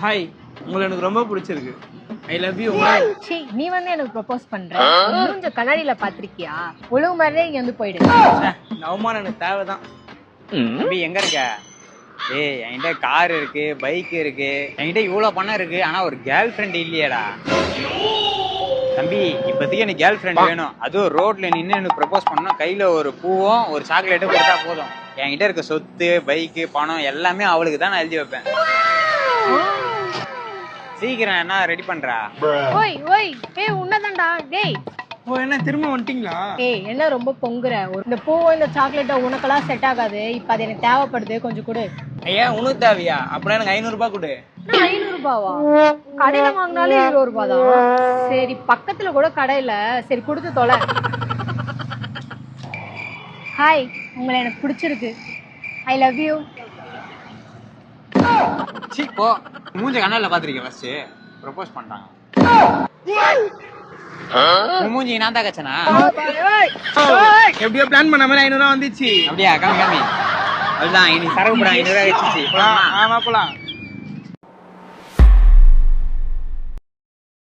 Hi, உங்களை எனக்கு ரொம்ப பிடிச்சிருக்கு. I love you. சீ, நீ வந்து எனக்கு ப்ரொபோஸ் பண்ற? மூஞ்ச கண்ணாடியில பாத்திருக்கியா? ஒழுங்கு மாதிரியே இங்க வந்து போயிடு. இந்த அவமானம் எனக்கு தேவைதான். தம்பி எங்க இருக்க? ஏய், என்கிட்ட கார் இருக்கு, பைக் இருக்கு, என்கிட்ட இவ்வளவு பணம் இருக்கு, ஆனா ஒரு கேர்ள் ஃப்ரெண்ட் இல்லையேடா. தம்பி, இப்போதைக்கு எனக்கு கேர்ள் ஃப்ரெண்ட் வேணும். அதுவும் ரோட்ல நின்று எனக்கு ப்ரப்போஸ் பண்ணணும். கையில ஒரு பூவும் ஒரு சாக்லேட்டும் கொடுத்தா போதும். என்கிட்ட இருக்க சொத்து, பைக்கு, பணம் எல்லாமே அவளுக்கு தான் நான் எழுதி வைப்பேன். சீக்கிரம் என்ன ரெடி பண்றா? ஓய் ஓய், ஏய் உன்னதான்டா. டேய், ஓ, என்ன திரும்ப வந்துட்டீங்களா? ஏய் என்ன ரொம்ப பொங்குற? இந்த பூவும் இந்த சாக்லேட்டும் உனக்கெல்லாம் செட் ஆகாது. இப்ப அது எனக்கு தேவைப்படுது, கொஞ்சம் கொடு. ஐயா, உனக்கு தேவையா? அப்படின்னா எனக்கு 500 ரூபாய் கொடு. 500 ரூபாவா? கடையில வாங்கினாலே 20 ரூபாய் தான். சரி, பக்கத்துல கூட கடையில. சரி, கொடுத்து தொலை. ஹாய், உங்களை எனக்கு பிடிச்சிருக்கு. I love you. சீ போ. மூஞ்ச கண்ணால பாத்திருக்கேன். ஃபர்ஸ்ட் ப்ரப்போஸ் பண்றாங்க. மூஞ்சி நான் தான் கச்சனா? எப்படியோ பிளான் பண்ண மாதிரி 500 ரூபாய் வந்துச்சு. அப்படியா? காமி காமி. அதுதான் இனி சரக்கு போட 500 ரூபாய் வச்சிச்சு. ஆமா, போலாம்.